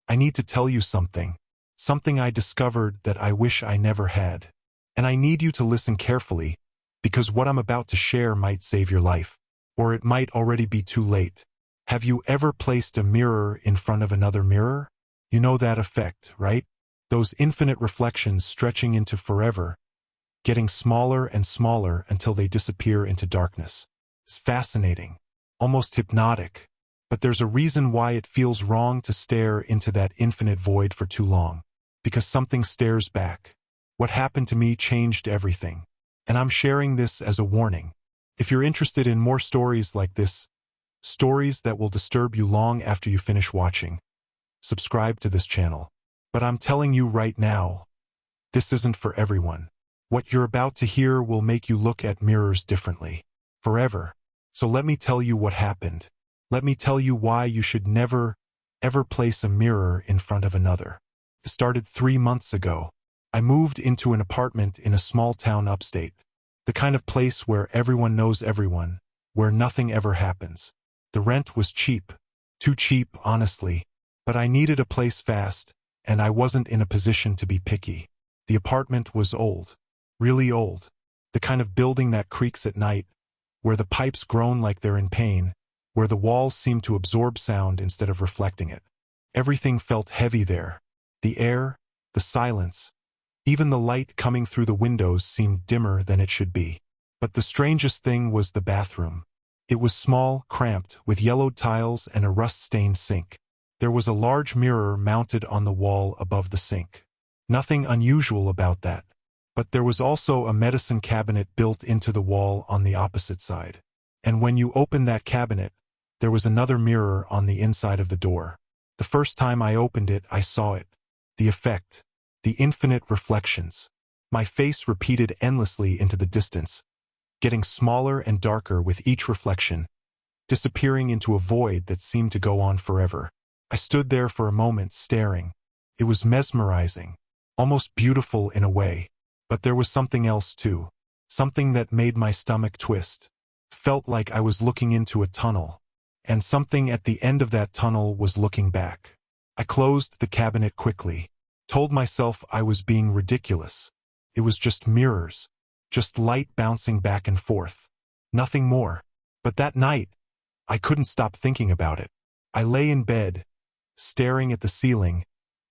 I need to tell you something. Something I discovered that I wish I never had. And I need you to listen carefully, because what I'm about to share might save your life. Or it might already be too late. Have you ever placed a mirror in front of another mirror? You know that effect, right? Those infinite reflections stretching into forever, getting smaller and smaller until they disappear into darkness. It's fascinating, almost hypnotic. But there's a reason why it feels wrong to stare into that infinite void for too long. Because something stares back. What happened to me changed everything. And I'm sharing this as a warning. If you're interested in more stories like this, stories that will disturb you long after you finish watching, subscribe to this channel. But I'm telling you right now, this isn't for everyone. What you're about to hear will make you look at mirrors differently. Forever. So let me tell you what happened. Let me tell you why you should never, ever place a mirror in front of another. It started 3 months ago. I moved into an apartment in a small town upstate. The kind of place where everyone knows everyone, where nothing ever happens. The rent was cheap. Too cheap, honestly. But I needed a place fast, and I wasn't in a position to be picky. The apartment was old. Really old. The kind of building that creaks at night, where the pipes groan like they're in pain, where the walls seem to absorb sound instead of reflecting it. Everything felt heavy there. The air, the silence, even the light coming through the windows seemed dimmer than it should be. But the strangest thing was the bathroom. It was small, cramped, with yellowed tiles and a rust-stained sink. There was a large mirror mounted on the wall above the sink. Nothing unusual about that. But there was also a medicine cabinet built into the wall on the opposite side. And when you opened that cabinet, there was another mirror on the inside of the door. The first time I opened it, I saw it. The effect. The infinite reflections. My face repeated endlessly into the distance, getting smaller and darker with each reflection, disappearing into a void that seemed to go on forever. I stood there for a moment staring. It was mesmerizing, almost beautiful in a way. But there was something else too. Something that made my stomach twist. Felt like I was looking into a tunnel. And something at the end of that tunnel was looking back. I closed the cabinet quickly. Told myself I was being ridiculous. It was just mirrors. Just light bouncing back and forth. Nothing more. But that night, I couldn't stop thinking about it. I lay in bed, staring at the ceiling,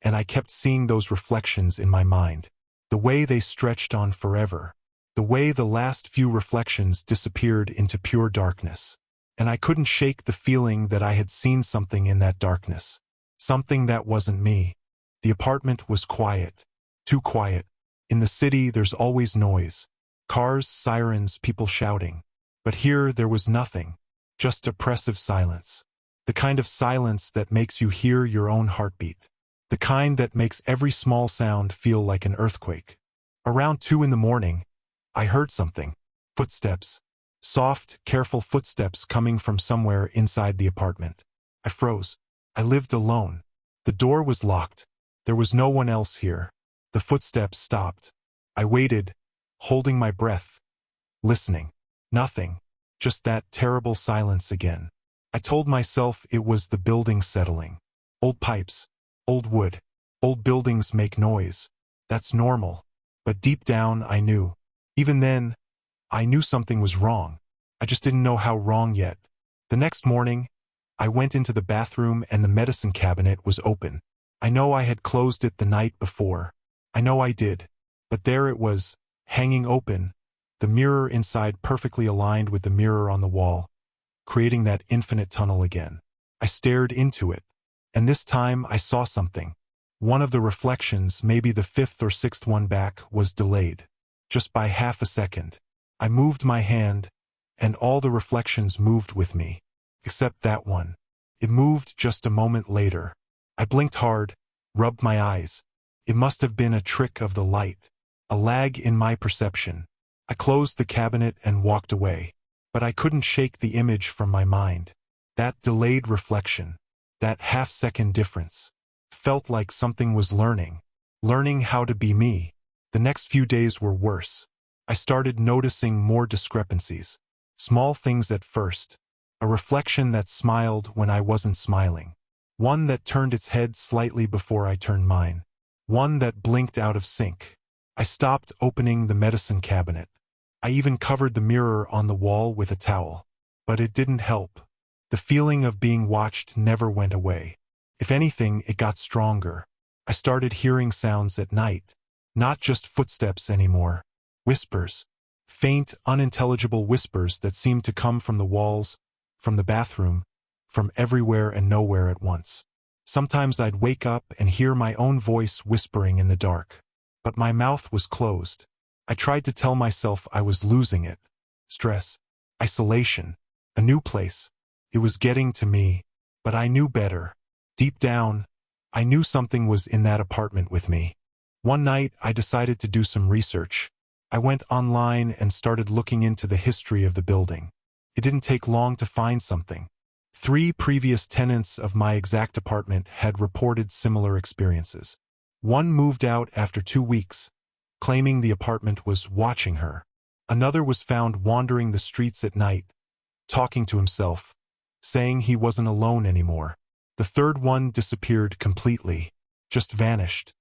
and I kept seeing those reflections in my mind. The way they stretched on forever. The way the last few reflections disappeared into pure darkness. And I couldn't shake the feeling that I had seen something in that darkness. Something that wasn't me. The apartment was quiet. Too quiet. In the city, there's always noise. Cars, sirens, people shouting. But here, there was nothing. Just oppressive silence. The kind of silence that makes you hear your own heartbeat. The kind that makes every small sound feel like an earthquake. Around 2 in the morning, I heard something. Footsteps. Soft, careful footsteps coming from somewhere inside the apartment. I froze. I lived alone. The door was locked. There was no one else here. The footsteps stopped. I waited, holding my breath, listening. Nothing. Just that terrible silence again. I told myself it was the building settling. Old pipes. Old wood. Old buildings make noise. That's normal. But deep down, I knew. Even then, I knew something was wrong. I just didn't know how wrong yet. The next morning, I went into the bathroom and the medicine cabinet was open. I know I had closed it the night before. I know I did. But there it was, hanging open, the mirror inside perfectly aligned with the mirror on the wall, creating that infinite tunnel again. I stared into it. And this time I saw something. One of the reflections, maybe the 5th or 6th one back, was delayed. Just by half a second. I moved my hand, and all the reflections moved with me. Except that one. It moved just a moment later. I blinked hard, rubbed my eyes. It must have been a trick of the light. A lag in my perception. I closed the cabinet and walked away. But I couldn't shake the image from my mind. That delayed reflection. That half-second difference. Felt like something was learning. Learning how to be me. The next few days were worse. I started noticing more discrepancies. Small things at first. A reflection that smiled when I wasn't smiling. One that turned its head slightly before I turned mine. One that blinked out of sync. I stopped opening the medicine cabinet. I even covered the mirror on the wall with a towel. But it didn't help. The feeling of being watched never went away. If anything, it got stronger. I started hearing sounds at night. Not just footsteps anymore. Whispers. Faint, unintelligible whispers that seemed to come from the walls, from the bathroom, from everywhere and nowhere at once. Sometimes I'd wake up and hear my own voice whispering in the dark. But my mouth was closed. I tried to tell myself I was losing it. Stress. Isolation. A new place. It was getting to me. But I knew better. Deep down, I knew something was in that apartment with me. One night, I decided to do some research. I went online and started looking into the history of the building. It didn't take long to find something. 3 previous tenants of my exact apartment had reported similar experiences. One moved out after 2 weeks, claiming the apartment was watching her. Another was found wandering the streets at night, talking to himself, saying he wasn't alone anymore. The third one disappeared completely, just vanished.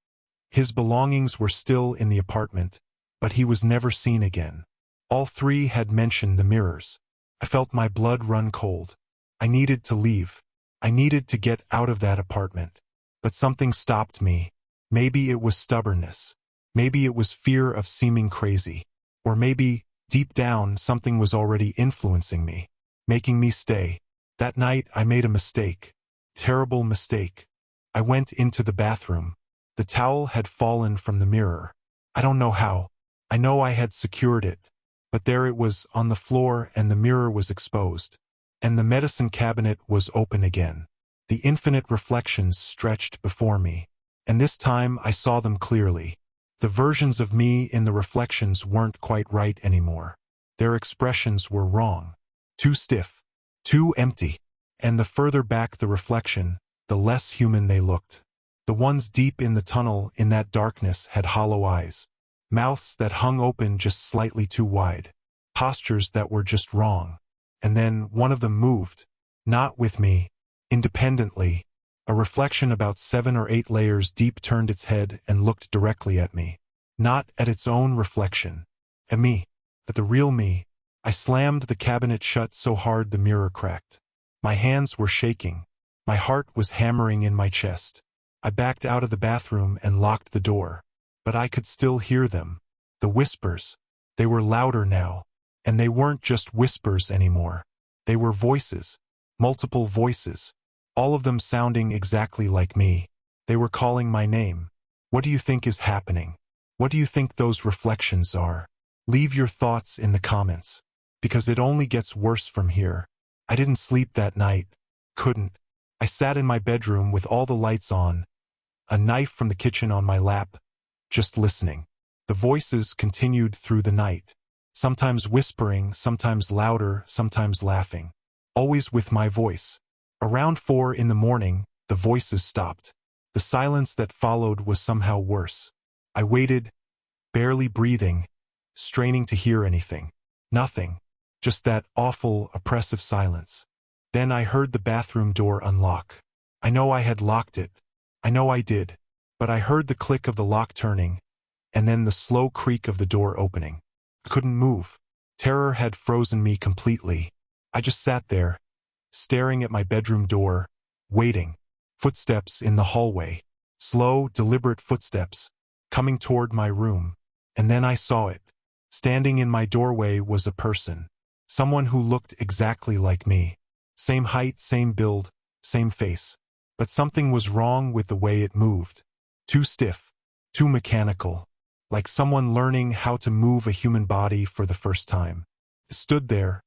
His belongings were still in the apartment, but he was never seen again. All 3 had mentioned the mirrors. I felt my blood run cold. I needed to leave. I needed to get out of that apartment. But something stopped me. Maybe it was stubbornness. Maybe it was fear of seeming crazy. Or maybe, deep down, something was already influencing me, making me stay. That night, I made a mistake. Terrible mistake. I went into the bathroom. The towel had fallen from the mirror. I don't know how. I know I had secured it. But there it was on the floor and the mirror was exposed. And the medicine cabinet was open again. The infinite reflections stretched before me. And this time I saw them clearly. The versions of me in the reflections weren't quite right anymore. Their expressions were wrong. Too stiff. Too empty. And the further back the reflection, the less human they looked. The ones deep in the tunnel in that darkness had hollow eyes. Mouths that hung open just slightly too wide. Postures that were just wrong. And then one of them moved. Not with me. Independently. A reflection about 7 or 8 layers deep turned its head and looked directly at me. Not at its own reflection. At me. At the real me. I slammed the cabinet shut so hard the mirror cracked. My hands were shaking. My heart was hammering in my chest. I backed out of the bathroom and locked the door. But I could still hear them. The whispers. They were louder now. And they weren't just whispers anymore. They were voices. Multiple voices. All of them sounding exactly like me. They were calling my name. What do you think is happening? What do you think those reflections are? Leave your thoughts in the comments. Because it only gets worse from here. I didn't sleep that night. Couldn't. I sat in my bedroom with all the lights on, a knife from the kitchen on my lap, just listening. The voices continued through the night. Sometimes whispering, sometimes louder, sometimes laughing. Always with my voice. Around 4 in the morning, the voices stopped. The silence that followed was somehow worse. I waited, barely breathing, straining to hear anything. Nothing. Just that awful, oppressive silence. Then I heard the bathroom door unlock. I know I had locked it. I know I did. But I heard the click of the lock turning, and then the slow creak of the door opening. I couldn't move. Terror had frozen me completely. I just sat there, staring at my bedroom door, waiting. Footsteps in the hallway. Slow, deliberate footsteps, coming toward my room. And then I saw it. Standing in my doorway was a person. Someone who looked exactly like me. Same height, same build, same face. But something was wrong with the way it moved. Too stiff. Too mechanical. Like someone learning how to move a human body for the first time. It stood there,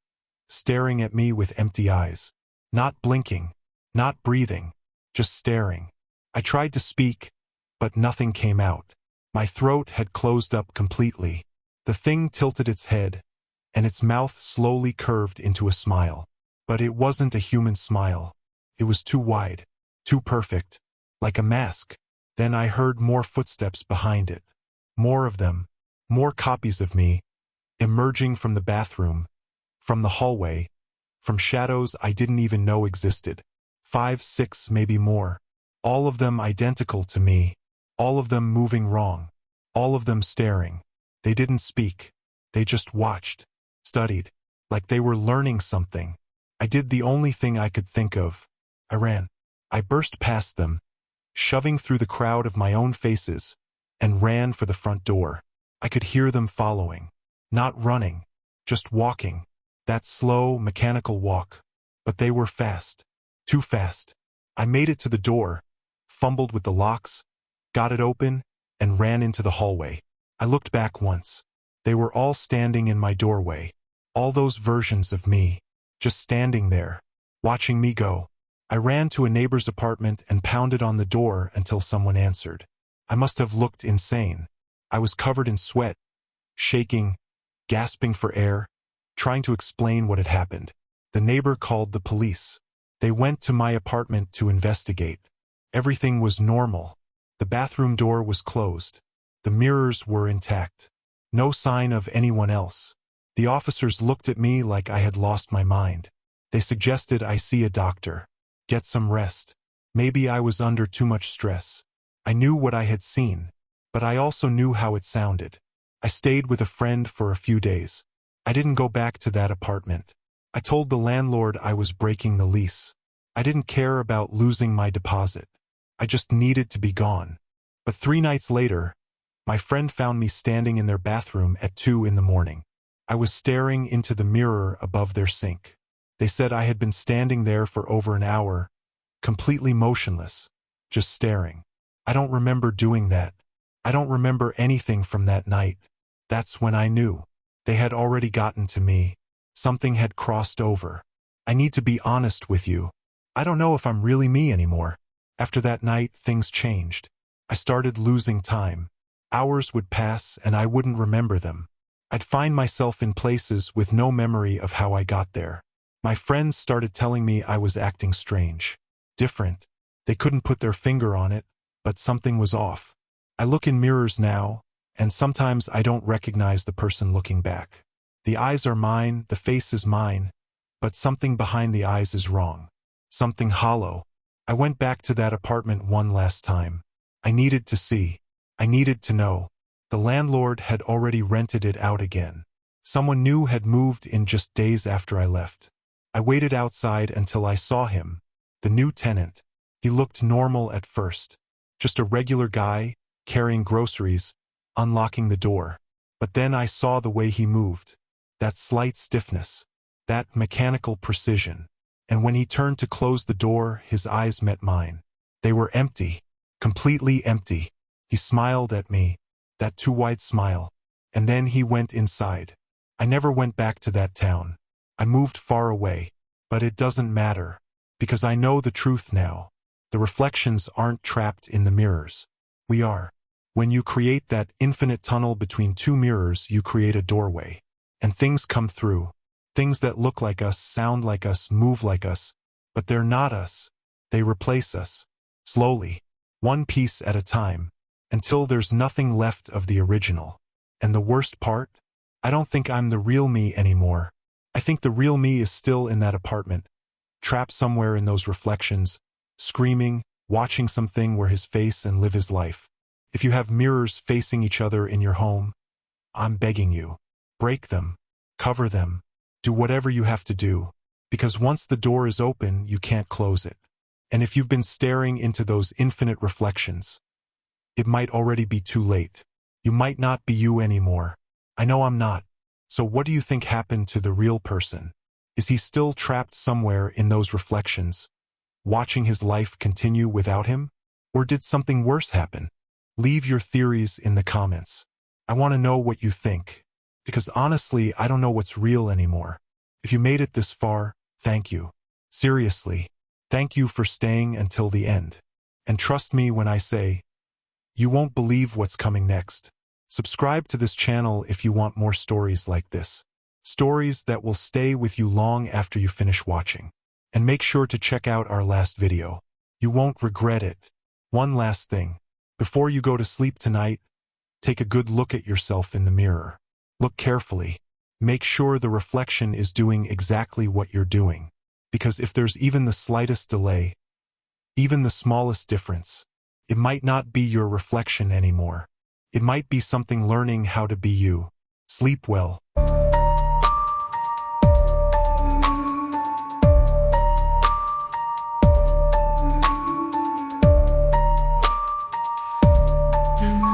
staring at me with empty eyes. Not blinking. Not breathing. Just staring. I tried to speak, but nothing came out. My throat had closed up completely. The thing tilted its head, and its mouth slowly curved into a smile. But it wasn't a human smile. It was too wide, too perfect, like a mask. Then I heard more footsteps behind it. More of them, more copies of me, emerging from the bathroom, from the hallway, from shadows I didn't even know existed. 5, 6, maybe more. All of them identical to me. All of them moving wrong. All of them staring. They didn't speak. They just watched. Studied. Like they were learning something. I did the only thing I could think of. I ran. I burst past them, shoving through the crowd of my own faces, and ran for the front door. I could hear them following. Not running. Just walking. That slow, mechanical walk. But they were fast. Too fast. I made it to the door, fumbled with the locks, got it open, and ran into the hallway. I looked back once. They were all standing in my doorway. All those versions of me, just standing there, watching me go. I ran to a neighbor's apartment and pounded on the door until someone answered. I must have looked insane. I was covered in sweat, shaking, gasping for air, trying to explain what had happened. The neighbor called the police. They went to my apartment to investigate. Everything was normal. The bathroom door was closed. The mirrors were intact. No sign of anyone else. The officers looked at me like I had lost my mind. They suggested I see a doctor. Get some rest. Maybe I was under too much stress. I knew what I had seen, but I also knew how it sounded. I stayed with a friend for a few days. I didn't go back to that apartment. I told the landlord I was breaking the lease. I didn't care about losing my deposit. I just needed to be gone. But 3 nights later, my friend found me standing in their bathroom at 2 in the morning. I was staring into the mirror above their sink. They said I had been standing there for over an hour, completely motionless, just staring. I don't remember doing that. I don't remember anything from that night. That's when I knew. They had already gotten to me. Something had crossed over. I need to be honest with you. I don't know if I'm really me anymore. After that night, things changed. I started losing time. Hours would pass and I wouldn't remember them. I'd find myself in places with no memory of how I got there. My friends started telling me I was acting strange. Different. They couldn't put their finger on it, but something was off. I look in mirrors now, and sometimes I don't recognize the person looking back. The eyes are mine, the face is mine, but something behind the eyes is wrong. Something hollow. I went back to that apartment one last time. I needed to see. I needed to know. The landlord had already rented it out again. Someone new had moved in just days after I left. I waited outside until I saw him, the new tenant. He looked normal at first. Just a regular guy, carrying groceries, unlocking the door. But then I saw the way he moved. That slight stiffness. That mechanical precision. And when he turned to close the door, his eyes met mine. They were empty. Completely empty. He smiled at me. That too wide smile. And then he went inside. I never went back to that town. I moved far away. But it doesn't matter. Because I know the truth now. The reflections aren't trapped in the mirrors. We are. When you create that infinite tunnel between 2 mirrors, you create a doorway. And things come through. Things that look like us, sound like us, move like us. But they're not us. They replace us. Slowly. One piece at a time. Until there's nothing left of the original. And the worst part? I don't think I'm the real me anymore. I think the real me is still in that apartment. Trapped somewhere in those reflections. Screaming, watching something where his face and live his life. If you have mirrors facing each other in your home, I'm begging you. Break them. Cover them. Do whatever you have to do. Because once the door is open, you can't close it. And if you've been staring into those infinite reflections, it might already be too late. You might not be you anymore. I know I'm not. So what do you think happened to the real person? Is he still trapped somewhere in those reflections, watching his life continue without him? Or did something worse happen? Leave your theories in the comments. I want to know what you think. Because honestly, I don't know what's real anymore. If you made it this far, thank you. Seriously, thank you for staying until the end. And trust me when I say, you won't believe what's coming next. Subscribe to this channel if you want more stories like this. Stories that will stay with you long after you finish watching. And make sure to check out our last video. You won't regret it. One last thing. Before you go to sleep tonight, take a good look at yourself in the mirror. Look carefully. Make sure the reflection is doing exactly what you're doing. Because if there's even the slightest delay, even the smallest difference, it might not be your reflection anymore. It might be something learning how to be you. Sleep well. Mm-hmm.